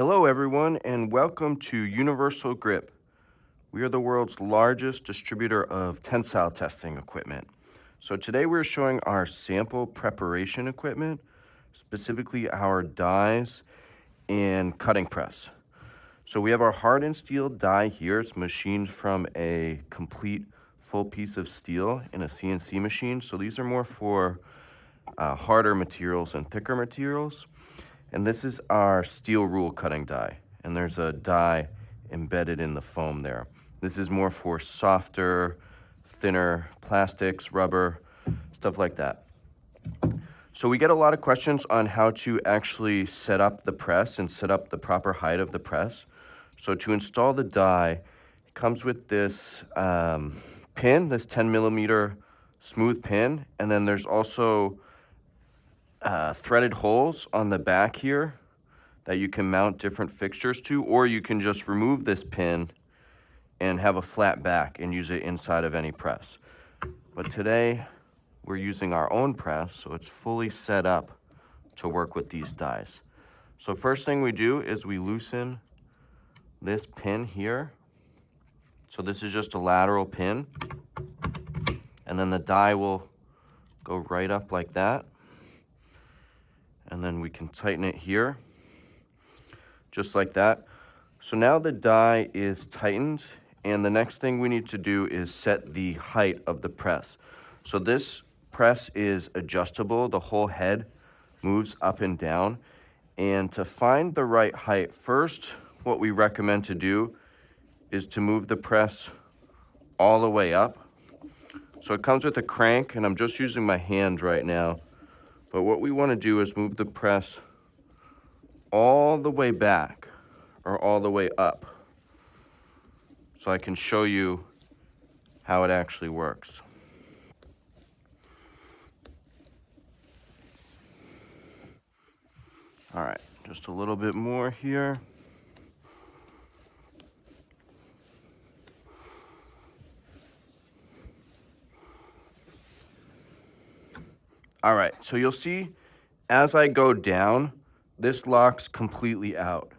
Hello everyone and welcome to Universal Grip. We are the world's largest distributor of tensile testing equipment. So today we're showing our sample preparation equipment, specifically our dies and cutting press. So we have our hardened steel die here. It's machined from a complete full piece of steel in a CNC machine. So these are more for harder materials and thicker materials. And this is our steel rule cutting die. And there's a die embedded in the foam there. This is more for softer, thinner plastics, rubber, stuff like that. So we get a lot of questions on how to actually set up the press and set up the proper height of the press. So to install the die, it comes with this pin, this 10 millimeter smooth pin. And then there's also threaded holes on the back here that you can mount different fixtures to, or you can just remove this pin and have a flat back and use it inside of any press. But today we're using our own press, so it's fully set up to work with these dies. So first thing we do is we loosen this pin here. So this is just a lateral pin, and then the die will go right up like that. And then we can tighten it here, just like that. So now the die is tightened, and the next thing we need to do is set the height of the press. So this press is adjustable. The whole head moves up and down. And to find the right height, first, what we recommend to do is to move the press all the way up. So it comes with a crank, and I'm just using my hand right now. But what we want to do is move the press all the way back or all the way up, so I can show you how it actually works. All right, just a little bit more here. All right, so you'll see as I go down, this locks completely out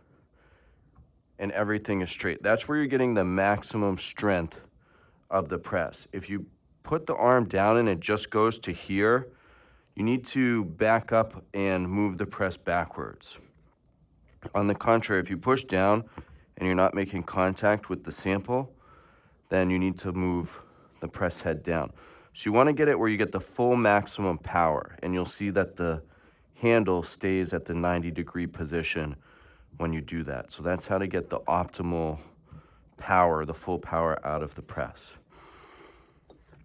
and everything is straight. That's where you're getting the maximum strength of the press. If you put the arm down and it just goes to here, you need to back up and move the press backwards. On the contrary, if you push down and you're not making contact with the sample, then you need to move the press head down. So you want to get it where you get the full maximum power, and you'll see that the handle stays at the 90-degree position when you do that. So that's how to get the optimal power, the full power out of the press.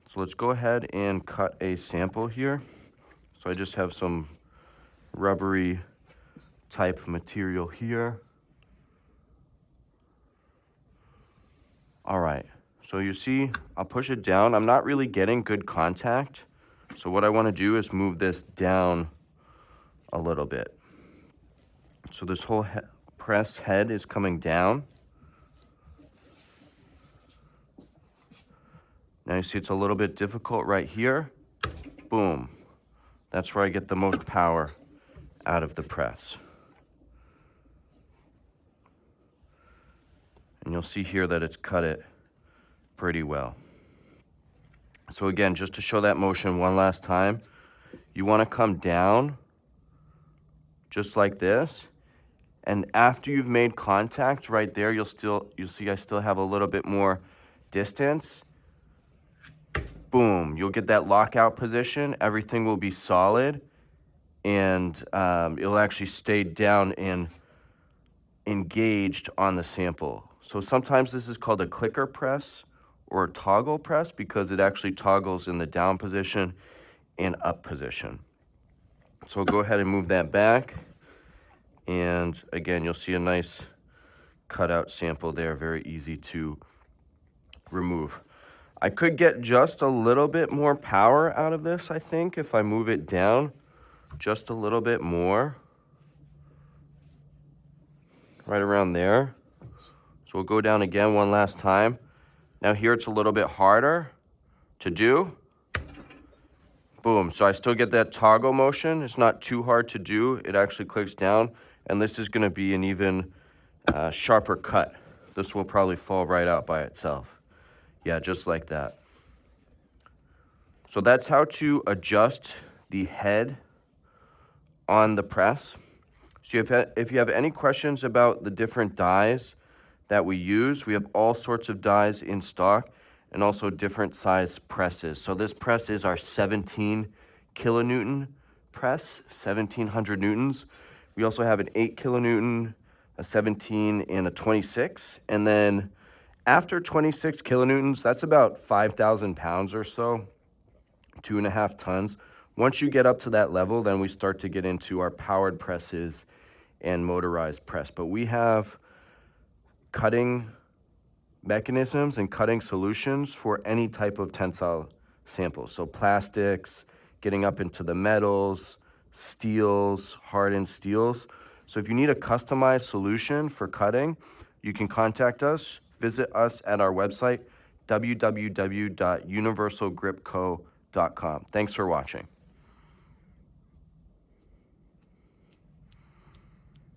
So let's go ahead and cut a sample here. So I just have some rubbery type material here. All right. So you see, I'll push it down. I'm not really getting good contact. So what I want to do is move this down a little bit. So this whole press head is coming down. Now you see it's a little bit difficult right here. Boom. That's where I get the most power out of the press. And you'll see here that it's cut it pretty well. So again, just to show that motion one last time, you want to come down just like this, and after you've made contact right there, you'll see I still have a little bit more distance. Boom, you'll get that lockout position. Everything will be solid, and it'll actually stay down and engaged on the sample. So sometimes this is called a clicker press or toggle press because it actually toggles in the down position and up position. So go ahead and move that back. And again, you'll see a nice cutout sample there, very easy to remove. I could get just a little bit more power out of this, I think, if I move it down just a little bit more. Right around there. So we'll go down again one last time. Now here it's a little bit harder to do. Boom, so I still get that toggle motion. It's not too hard to do. It actually clicks down, and this is gonna be an even sharper cut. This will probably fall right out by itself. Yeah, just like that. So that's how to adjust the head on the press. So if you have any questions about the different dies that we use, we have all sorts of dies in stock and also different size presses. So this press is our 17 kilonewton press, 1700 newtons. We also have an 8 kilonewton, a 17, and a 26. And then after 26 kilonewtons, that's about 5,000 pounds or so, 2.5 tons. Once you get up to that level, then we start to get into our powered presses and motorized press. But we have cutting mechanisms and cutting solutions for any type of tensile samples. So plastics, getting up into the metals, steels, hardened steels. So if you need a customized solution for cutting, you can contact us. Visit us at our website, www.universalgripco.com. Thanks for watching.